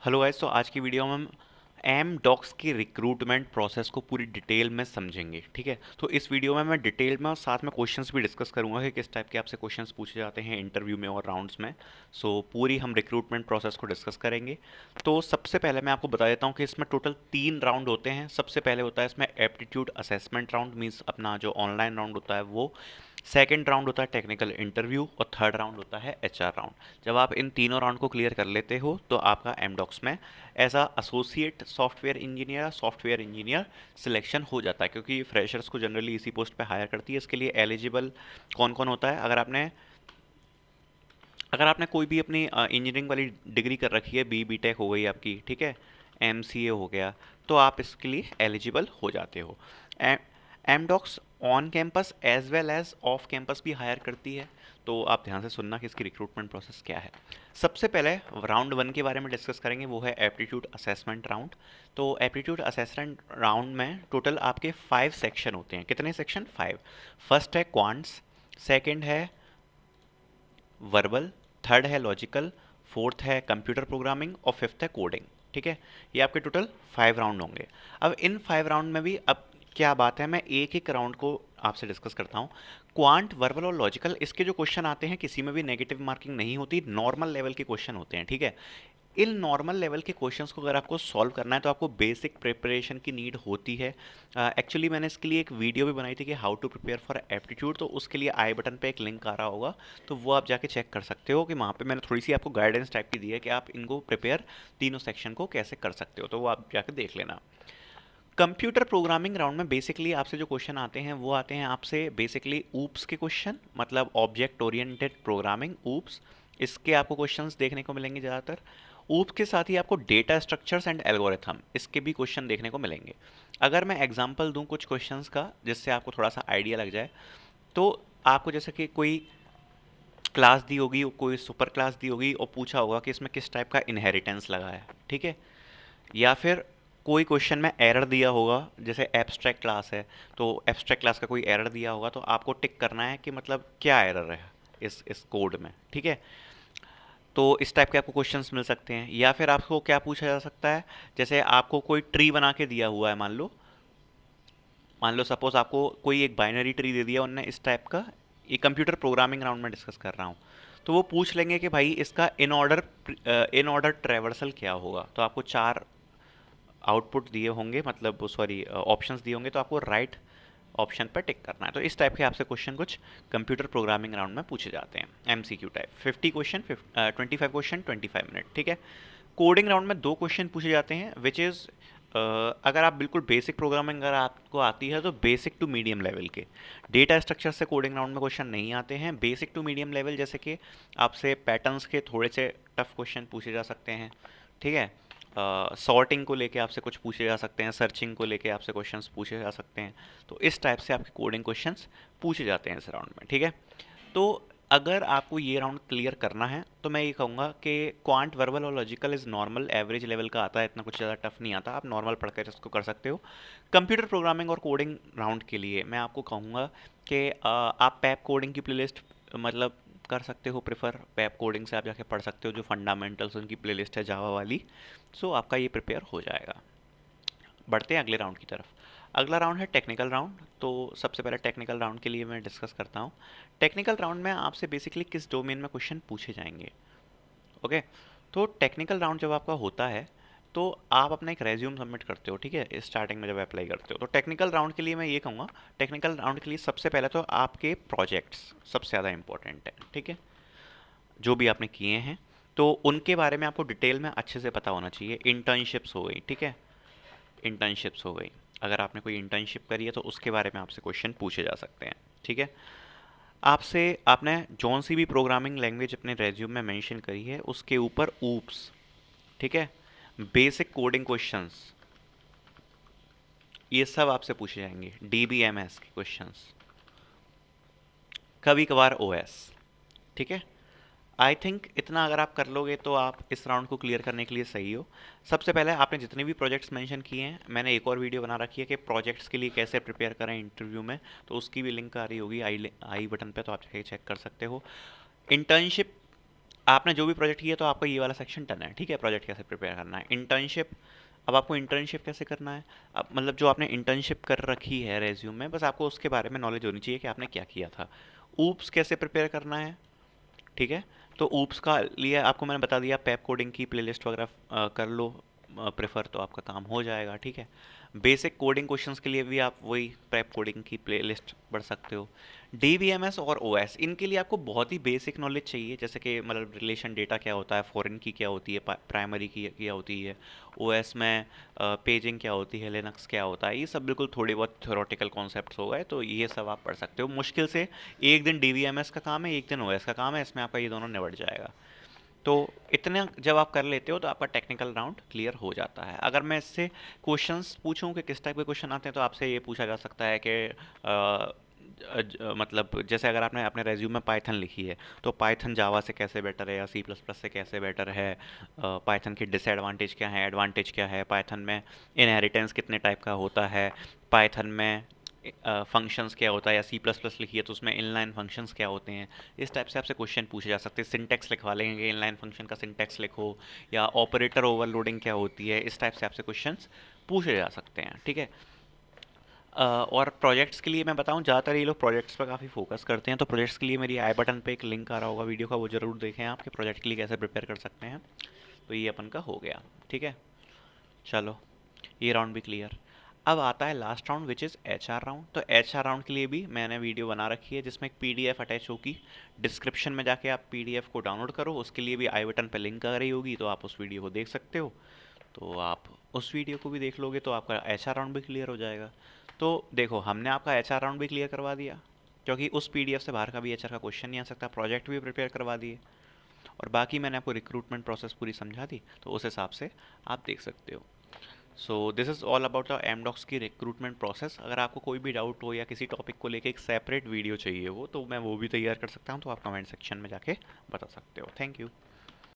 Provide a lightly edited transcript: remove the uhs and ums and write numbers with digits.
Hello guys. तो आज की वीडियो में हम एम डॉक्स की रिक्रूटमेंट प्रोसेस को पूरी डिटेल में समझेंगे। ठीक है, तो इस वीडियो में मैं डिटेल में और साथ में क्वेश्चंस भी डिस्कस करूंगा कि किस टाइप के आपसे क्वेश्चंस पूछे जाते हैं इंटरव्यू में और राउंड्स में। पूरी हम रिक्रूटमेंट प्रोसेस को डिस्कस करेंगे। तो सबसे पहले मैं आपको बता देता हूँ कि इसमें टोटल 3 राउंड होते हैं। सबसे पहले होता है इसमें एप्टीट्यूड असेसमेंट राउंड, मीन्स अपना जो ऑनलाइन राउंड होता है वो। सेकेंड राउंड होता है टेक्निकल इंटरव्यू और थर्ड राउंड होता है एचआर राउंड। जब आप इन तीनों राउंड को क्लियर कर लेते हो तो आपका एमडॉक्स में as a associate software engineer selection हो जाता है, क्योंकि फ्रेशर्स को जनरली इसी पोस्ट पे हायर करती है। इसके लिए एलिजिबल कौन कौन होता है? अगर आपने कोई भी अपनी इंजीनियरिंग वाली डिग्री कर रखी है, बी टेक हो गई आपकी, ठीक है, एम सी ए हो गया, तो आप इसके लिए एलिजिबल हो जाते हो। Amdocs on campus as well as off campus भी हायर करती है। तो आप ध्यान से सुनना कि इसकी रिक्रूटमेंट प्रोसेस क्या है। सबसे पहले राउंड 1 के बारे में डिस्कस करेंगे, वो है एप्टीट्यूड असेसमेंट राउंड। तो एप्टीट्यूड असेसमेंट राउंड में टोटल आपके 5 सेक्शन होते हैं। कितने सेक्शन? 5। फर्स्ट है क्वांट्स, सेकंड है वर्बल, थर्ड है लॉजिकल, फोर्थ है कंप्यूटर प्रोग्रामिंग और फिफ्थ है कोडिंग। ठीक है, ये आपके टोटल 5 राउंड होंगे। अब इन 5 राउंड में भी अब क्या बात है, मैं एक एक राउंड को आपसे डिस्कस करता हूँ। क्वांट, वर्बल और लॉजिकल, इसके जो क्वेश्चन आते हैं किसी में भी नेगेटिव मार्किंग नहीं होती, नॉर्मल लेवल के क्वेश्चन होते हैं। ठीक है, इन नॉर्मल लेवल के क्वेश्चंस को अगर आपको सॉल्व करना है तो आपको बेसिक प्रिपरेशन की नीड होती है। एक्चुअली मैंने इसके लिए एक वीडियो भी बनाई थी कि how to prepare for aptitude, तो उसके लिए आई बटन पे एक लिंक आ रहा होगा, तो वो आप जाके चेक कर सकते हो कि वहाँ पे मैंने थोड़ी सी आपको गाइडेंस टाइप की दी है कि आप इनको प्रिपेयर तीनों सेक्शन को कैसे कर सकते हो, तो वो आप जाके देख लेना। कंप्यूटर प्रोग्रामिंग राउंड में बेसिकली आपसे जो क्वेश्चन आते हैं वो आते हैं आपसे बेसिकली ऊप्स के क्वेश्चन, मतलब ऑब्जेक्ट ओरिएंटेड प्रोग्रामिंग, ऊप्स। इसके आपको क्वेश्चंस देखने को मिलेंगे ज़्यादातर। ऊप्स के साथ ही आपको डेटा स्ट्रक्चर्स एंड एल्गोरिथम, इसके भी क्वेश्चन देखने को मिलेंगे। अगर मैं एग्जांपल दूं कुछ क्वेश्चंस का जिससे आपको थोड़ा सा आइडिया लग जाए, तो आपको जैसे कि कोई क्लास दी होगी, कोई सुपर क्लास दी होगी और पूछा होगा कि इसमें किस टाइप का इनहेरिटेंस लगा है। ठीक है, या फिर कोई क्वेश्चन में एरर दिया होगा, जैसे एब्स्ट्रैक्ट क्लास है, तो एब्स्ट्रैक्ट क्लास का कोई एरर दिया होगा तो आपको टिक करना है कि मतलब क्या एरर है इस कोड में। ठीक है, तो इस टाइप के आपको क्वेश्चंस मिल सकते हैं। या फिर आपको क्या पूछा जा सकता है, जैसे आपको कोई ट्री बना के दिया हुआ है, मान लो सपोज आपको कोई एक बाइनरी ट्री दे दिया उनने इस टाइप का। ये कंप्यूटर प्रोग्रामिंग राउंड में डिस्कस कर रहा हूँ। तो वो पूछ लेंगे कि भाई इसका इन ऑर्डर ट्रेवर्सल क्या होगा, तो आपको 4 आउटपुट दिए होंगे, मतलब सॉरी ऑप्शंस दिए होंगे, तो आपको राइट ऑप्शन पर टिक करना है। तो इस टाइप के आपसे क्वेश्चन कुछ कंप्यूटर प्रोग्रामिंग राउंड में पूछे जाते हैं, MCQ type. 50 question, 25 question, 25 minute. ठीक है, कोडिंग राउंड में 2 क्वेश्चन पूछे जाते हैं, विच इज़ अगर आप बिल्कुल बेसिक प्रोग्रामिंग अगर आपको आती है तो बेसिक टू मीडियम लेवल के। डेटा स्ट्रक्चर से कोडिंग राउंड में क्वेश्चन नहीं आते हैं। बेसिक टू मीडियम लेवल, जैसे कि आपसे पैटर्न्स के थोड़े से टफ क्वेश्चन पूछे जा सकते हैं। ठीक है, सॉर्टिंग को लेके आपसे कुछ पूछे जा सकते हैं, सर्चिंग को लेके आपसे क्वेश्चंस पूछे जा सकते हैं। तो इस टाइप से आपके कोडिंग क्वेश्चंस पूछे जाते हैं इस राउंड में। ठीक है, तो अगर आपको ये राउंड क्लियर करना है तो मैं ये कहूँगा कि क्वांट, वर्बल और logical is normal average level का आता है, इतना कुछ ज़्यादा टफ नहीं आता, आप नॉर्मल पढ़कर इसको कर सकते हो। कंप्यूटर प्रोग्रामिंग और कोडिंग राउंड के लिए मैं आपको कहूँगा कि आप पैप कोडिंग की प्लेलिस्ट मतलब कर सकते हो प्रेफर। पैप कोडिंग से आप जाके पढ़ सकते हो, जो फंडामेंटल्स उनकी प्लेलिस्ट है जावा वाली। सो आपका ये प्रिपेयर हो जाएगा। बढ़ते हैं अगले राउंड की तरफ। अगला राउंड है टेक्निकल राउंड। तो सबसे पहले टेक्निकल राउंड के लिए मैं डिस्कस करता हूँ। टेक्निकल राउंड में आपसे बेसिकली किस डोमेन में क्वेश्चन पूछे जाएंगे। ओके, तो टेक्निकल राउंड जब आपका होता है तो आप अपना एक रेज्यूम सबमिट करते हो। ठीक है, स्टार्टिंग में जब अप्लाई करते हो, तो टेक्निकल राउंड के लिए मैं ये कहूँगा, टेक्निकल राउंड के लिए सबसे पहले तो आपके प्रोजेक्ट्स सबसे ज़्यादा इंपॉर्टेंट है। ठीक है, जो भी आपने किए हैं तो उनके बारे में आपको डिटेल में अच्छे से पता होना चाहिए। इंटर्नशिप्स हो गई, ठीक है, इंटर्नशिप्स हो गई, अगर आपने कोई इंटर्नशिप करी है तो उसके बारे में आपसे क्वेश्चन पूछे जा सकते हैं। ठीक है, आपसे आपने जौन सी भी प्रोग्रामिंग लैंग्वेज अपने रेज्यूम में मेंशन करी है उसके ऊपर ऊप्स, ठीक है, बेसिक कोडिंग क्वेश्चंस, ये सब आपसे पूछे जाएंगे। डीबीएमएस के क्वेश्चंस, कभी कभार ओएस। ठीक है, आई थिंक इतना अगर आप कर लोगे तो आप इस राउंड को क्लियर करने के लिए सही हो। सबसे पहले आपने जितने भी प्रोजेक्ट्स मेंशन किए हैं, मैंने एक और वीडियो बना रखी है कि प्रोजेक्ट्स के लिए कैसे प्रिपेयर करें इंटरव्यू में, तो उसकी भी लिंक आ रही होगी आई आई बटन पे, तो आप जाके चेक कर सकते हो। इंटर्नशिप आपने जो भी प्रोजेक्ट किया तो आपका ये वाला सेक्शन डन है, ठीक है। प्रोजेक्ट कैसे प्रिपेयर करना है, इंटर्नशिप। अब आपको इंटर्नशिप कैसे करना है, अब मतलब जो आपने इंटर्नशिप कर रखी है रेज्यूम में, बस आपको उसके बारे में नॉलेज होनी चाहिए कि आपने क्या किया था। ऊप्स कैसे प्रिपेयर करना है, ठीक है। तो ऊप्स का लिए आपको मैंने बता दिया, पैप कोडिंग की प्लेलिस्ट वगैरह कर लो प्रेफर, तो आपका काम हो जाएगा, ठीक है। बेसिक कोडिंग क्वेश्चंस के लिए भी आप वही पैप कोडिंग की प्लेलिस्ट पढ़ सकते हो। डीबीएमएस और ओएस, इनके लिए आपको बहुत ही बेसिक नॉलेज चाहिए, जैसे कि मतलब रिलेशन डेटा क्या होता है, फॉरेन की क्या होती है, प्राइमरी की क्या होती है, ओएस में पेजिंग क्या होती है, लिनक्स क्या होता है, ये सब बिल्कुल थोड़े बहुत थ्योरेटिकल कॉन्सेप्ट्स हो गए, तो ये सब आप पढ़ सकते हो। मुश्किल से एक दिन डीवीएमएस का काम है, एक दिन ओएस का काम है, इसमें आपका ये दोनों निबट जाएगा। तो इतना जब आप कर लेते हो तो आपका टेक्निकल राउंड क्लियर हो जाता है। अगर मैं इससे क्वेश्चंस पूछूं कि किस टाइप के क्वेश्चन आते हैं, तो आपसे ये पूछा जा सकता है कि मतलब जैसे अगर आपने अपने रेज्यूम में पाइथन लिखी है, तो पाइथन जावा से कैसे बेटर है या सी प्लस प्लस से कैसे बेटर है, पाइथन की डिसएडवांटेज क्या है, एडवांटेज क्या है, पाइथन में इनहेरिटेंस कितने टाइप का होता है, पाइथन में फंक्शंस क्या होता है, या सी प्लस प्लस लिखी है तो उसमें इनलाइन फंक्शंस क्या होते हैं। इस टाइप से आपसे क्वेश्चन पूछे जा सकते हैं। सिंटेक्स लिखवा लेंगे कि इनलाइन फंक्शन का सिंटेक्स लिखो, या ऑपरेटर ओवरलोडिंग क्या होती है, इस टाइप से आपसे क्वेश्चंस पूछे जा सकते हैं, ठीक है। और प्रोजेक्ट्स के लिए मैं बताऊं, ज़्यादातर ये लोग प्रोजेक्ट्स पर काफ़ी फोकस करते हैं, तो प्रोजेक्ट्स के लिए मेरी आई बटन पे एक लिंक आ रहा होगा वीडियो का, वो ज़रूर देखें, आपके प्रोजेक्ट के लिए कैसे प्रिपेयर कर सकते हैं। तो ये अपन का हो गया, ठीक है। चलो, ये राउंड भी क्लियर। अब आता है last round which is HR round. तो एचआर राउंड के लिए भी मैंने वीडियो बना रखी है, जिसमें एक पीडीएफ अटैच होगी। डिस्क्रिप्शन में जाके आप पीडीएफ को डाउनलोड करो, उसके लिए भी आई बटन पे लिंक आ रही होगी, तो आप उस वीडियो को देख सकते हो। तो आप उस वीडियो को भी देख लोगे तो आपका एचआर राउंड भी क्लियर हो जाएगा। तो देखो, हमने आपका एचआर राउंड भी क्लियर करवा दिया, क्योंकि उस पीडीएफ से बाहर का भी एचआर का क्वेश्चन नहीं आ सकता, प्रोजेक्ट भी प्रिपेयर करवा दिए, और बाकी मैंने आपको रिक्रूटमेंट प्रोसेस पूरी समझा दी, तो उस हिसाब से आप देख सकते हो। So this is all about the Amdocs की रिक्रूटमेंट प्रोसेस। अगर आपको कोई भी डाउट हो या किसी टॉपिक को लेके एक सेपरेट वीडियो चाहिए हो, तो मैं वो भी तैयार कर सकता हूँ, तो आप कमेंट सेक्शन में जाके बता सकते हो। Thank you.